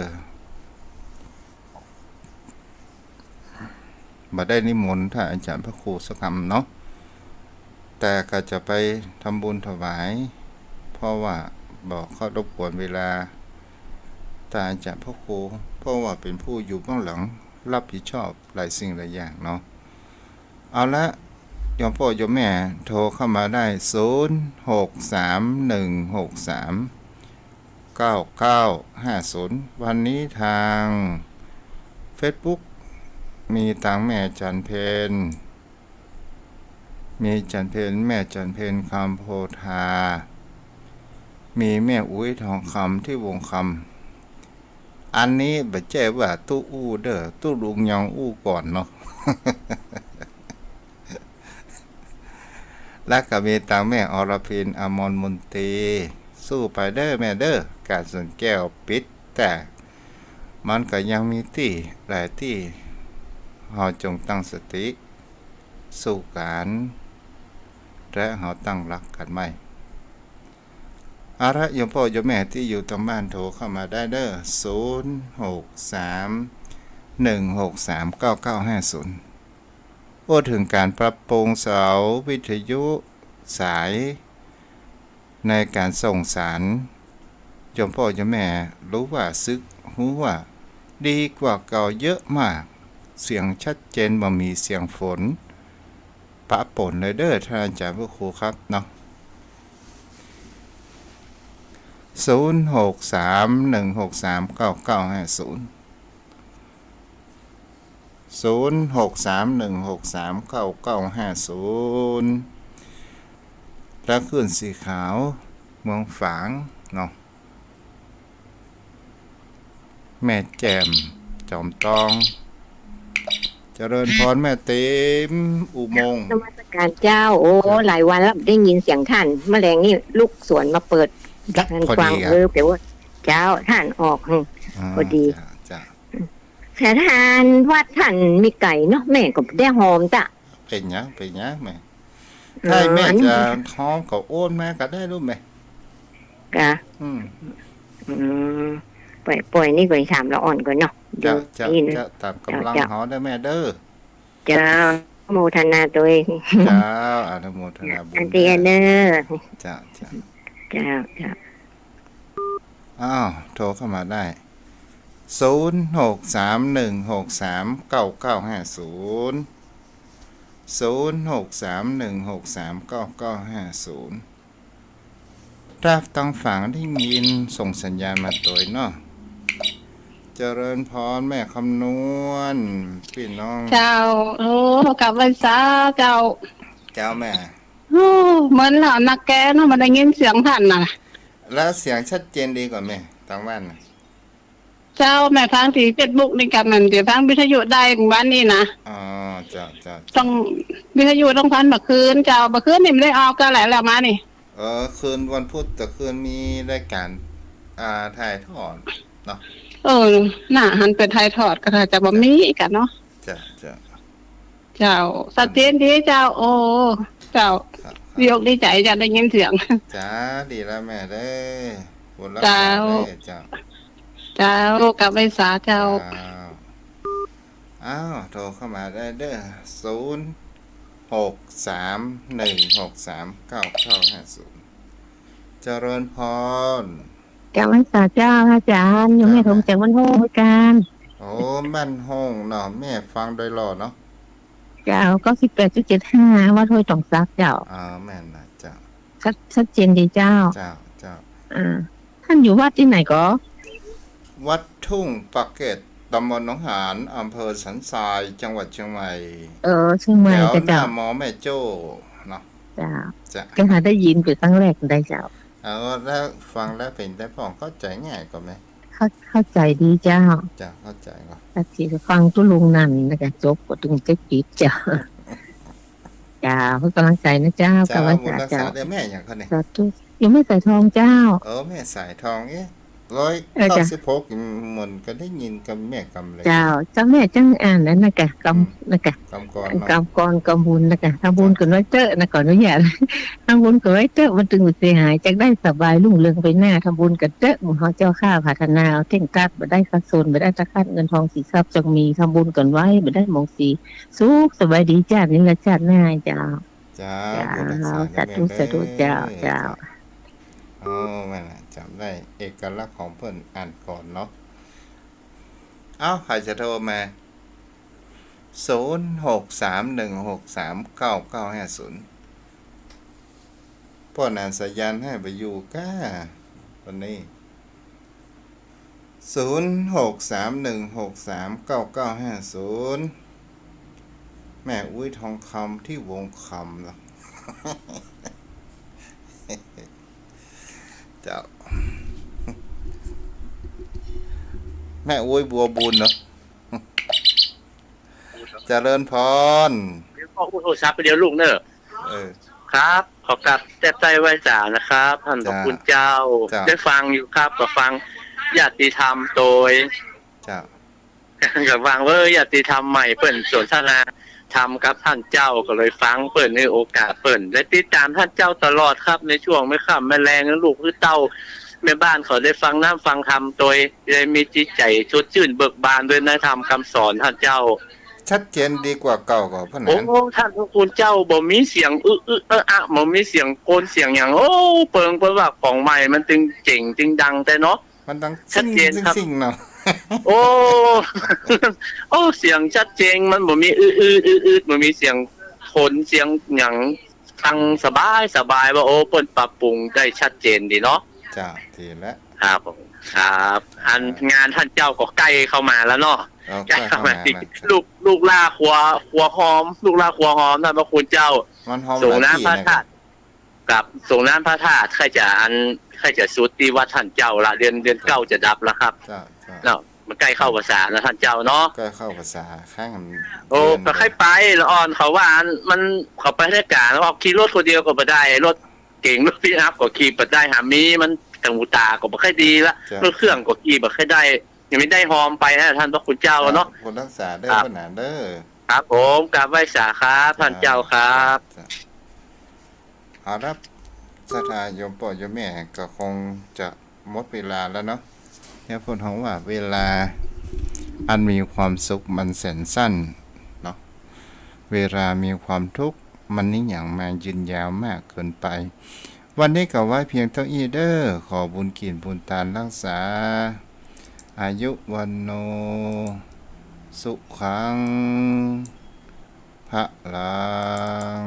บ่ได้นิมนต์ท่านอาจารย์พระครูสักคำเนาะแต่ก็จะไปทำบุญถวายเพราะว่าบอกเขารบกวนเวลาท่านอาจารย์พระครูเพราะว่าเป็นผู้อยู่เบื้องหลังรับผิดชอบหลายสิ่งหลายอย่างเนาะเอาละโยมพ่อโยมแม่โทรเข้ามาได้0631639950วันนี้ทาง Facebook มีตังแม่จันเพนมีจันเพนแม่จันเพนคำโพธามีแม่อุ้ยทองคำที่วงคำอันนี้บัจเจว่าตู้อู้เด้อตู้ลุงยองอู้ก่อนเนาะ และก็มีตังแม่อรพินอมรมนตรีสู้ไปเด้อแม่เด้อการสนแก้วปิดแต่มันก็ยังมีที่หลายที่เราจงตั้งสติสู้กันและเราตั้งรักกันไหมอาระยมพ่อยมแม่ที่อยู่ตรงบ้านโทรเข้ามาได้เด้อ063-163-9950พูดถึงการปรับปรุงเสาวิทยุสายในการส่งสารยมพ่อยมแม่รู้ว่าซึกรู้ว่าดีกว่าเก่าเยอะมากเสียงชัดเจนบ่มีเสียงฝนปะปนเลยเด้อท่านอาจารย์ผู้ครูครับเนาะ063-163-9950 063-163-9950แล้วขึ้นสีขาวเมืองฝางเนาะแม่แจ่มจอมตองเจริญพรแม่เต็มอุโมงค์ นมัสการเจ้าโอ้หลายวันแล้วได้ยินเสียงท่านแมลงนี่ลูกสวนมาเปิดท่านฟังแปลว่าเจ้าท่านออกพอดีแต่ท่านวัดท่านมีไก่เนาะแม่ก็ได้หอมจ้ะเป็นยังแม่ถ้าแม่จะท้องก็โอนแม่ก็ได้รู้ไหมกะปล่อยนี่ก่อนถามเราอ่อนก่อนเนาะจะตามกำลังเขาได้แม่เด้อเจ้าโมทนาตัวเองเจ้าอนุโมทนาบุญอันเดียเนอเจ้าอ้าวโทรเข้ามาได้063-163-9950 063-163-9950รับต้องฝังได้ยินส่งสัญญาณมาตัวเนาะเจริญพรแม่คำนวณพี่น้องเจ้าโอ้กลับวันซาเจ้าแม่โอ้เหมือนหลานนักแกเนาะมันได้ยินเสียงท่านน่ะแล้วเสียงชัดเจนดีกว่าแม่ทางบ้านเจ้าแม่ฟังที่ Facebook นี่กันนั่นเดี๋ยวฟังวิทยุได้บ้านนี่นะอ๋อจ้ะต้องวิทยุต้องพันเมื่อคืนเจ้าเมื่อคืนนี่ไม่ได้ออกก็แล้วมานี่คืนวันพุธแต่คืนมีรายการถ่ายทอดเนาะน่ะหันเป็นถ่ายทอดก็จะบ่มีกันเนาะจ้ะเจ้าสเตียนดีเจ้าโอ้เจ้าดีอกดีใจจะได้ยินเสียงจ้าดีแล้วแม่เด้อเจ้ากับไว้สาเจ้าอ้าวโทรเข้ามาได้เด้อ063-163-9950เจริญพรกับไว้สาเจ้าอาจารย์ยังไม่ถงจากวันโฮกันโอ้บ้านห้องเนาะแม่ฟังโดยรอเนาะเจ้าก็18.75ว่าถ้วยตองซักเจ้าแม่นนะเจ้าชัดเจนดีเจ้าท่านอยู่วัดที่ไหนก็วัดทุ่งปักเกร็ดตำบลหนองหานอำเภอสันทรายจังหวัดเชียงใหม่เชียงใหม่แถวหน้าหมอแม่โจ้เนาะจ้าก็หาได้ยินเป็นครั้งแรกได้เจ้าแล้วฟังแล้วเป็นได้พ่อเข้าใจง่ายกว่าไหมเข้าใจดีเจ้าเข้าใจก่อนถ้าที่ฟังตุลุงนั่นนะคะจบก็ตึงจะปิดเจ้าเพื่อกำลังใจนะเจ้ากับว่าเจ้าแม่อย่างเขาเนี่ยยังไม่ใส่ทองเจ้าแม่ใส่ทอง196เหมือนก็ได้ยินกับแม่กำเลยเจ้าแม่จังอ่านนั้นนะคะกำบุญนะคะทำบุญกันไว้เจ้านะก่อนอนุญาตทำบุญกันไว้เจ้ามันตึงเสียหายจะได้สบายรุ่งเรืองไปหน้าทำบุญกันเจ้าหมู่เจ้าข้าพัฒนาเอาเท่งกัดมาได้ขัดโซนมาได้ตะคัดเงินทองสีทรัพย์จงมีทำบุญกันไว้มาได้มองสีสุขสบายดีจ้านี่ละชาติหน้าเจ้าสาธุเจ้าแม่จำได้เอกลักษณ์ของเพิ่นอ่านก่อนเนาะใครจะโทรมา063-163-9950พ่อนานสัญญาณให้ไปอยู่ก้าวันนี้063-163-9950 ม่อุ้ยทองคำที่วงคำล่ะ เจ้า แม่อุ้ยบัวบุญเนาะ เจริญพร เดี๋ยวพ่อพูดโทรศัพท์ไปเดี๋ยวลูกเนอะ เออ ครับ ขอกลับแต่ใจไว้จ่านะครับท่านพระคุณเจ้า จ้ะ ได้ฟังอยู่ครับก็ฟังญาติธรรมโดย เจ้า ก็ฟังว่าญาติธรรมใหม่เปิ่นสนทนาทำกับท่านเจ้าก็เลยฟังเปิ่นในโอกาสเปิ่นและติดตามท่านเจ้าตลอดครับในช่วงไม่ค่ำไม่แรงนะลูกคือเต้าแม่บ้านเขาได้ฟังน้ำฟังธรรมโดยได้มีจิตใจชดชื่นเบิกบานด้วยนะธรรมคำสอนท่านเจ้า ชัดเจนดีกว่าเก่าก็พะ โอ้ นั้น ท่านพระคุณเจ้าบ่มีเสียงอะบ่มีเสียงโกนเสียงอย่างโอ้เปิงเปิ้นว่าของใหม่มันจึงเจ๋งจึงดังแต่เนาะ มันดัง ชัดเจนครับ ซิ่งๆเนาะ โอ้ โอ้เสียงชัดเจนมันบ่มีบ่มีเสียงคนเสียงหยังฟังสบายว่าโอ้เปิ้นปรับปรุงได้ชัดเจนดีเนาะ จ้าทีแล้ว ครับผมครับอันงานท่านเจ้าก็ใกล้เข้ามาแล้วเนาะ เรา ใกล้ ก็ เข้า เข้า มา มา อีก แล้ว ลูกล่าขัวหอม ลูกล่าขัวหอมท่านพระคุณเจ้า มันหอม ส่ง หลาย น้ำ ที่ พระ นะค ธา รับ ตุกับส่งน้ำพระธาตุใครจะสุดที่วัดท่านเจ้าละเดือนเก้าจะดับแล้วครับ จ้าจ้า เนาะมันใกล้เข้าภาษาแล้วท่านเจ้าเนาะ ก็เข้าภาษาข้าง โอ้ก็ใครไปละอ่อนเขาว่ามันเขาไปได้การแล้วขี่รถคนเดียวก็บ่ได้รถเก่งรถปิกอัพก็ขี่บ่ได้หามีมันตังหูตาก็บ่ค่อยดีละรถเครื่องก็ขี่บ่ค่อยได้ยังไม่ได้หอมไปนะท่านพระคุณเจ้าเนาะ คนรักษาเด้อ ครับ ขนาดเด้อ ครับผมกราบไหว้สาครับท่านเจ้าครับ จ้ะเอาละสถาโยมพ่อโยมแม่ก็คงจะหมดเวลาแล้วเนาะเนี่ยพูดของว่าเวลาอันมีความสุขมันแสนสั้นเนาะเวลามีความทุกข์มันนี่อย่างมายืนยาวมากเกินไป วันนี้ก็ไว้เพียงเท่าอี้เด้อขอบุญกินบุญทานรักษา อายุวันโน สุขังพระลัง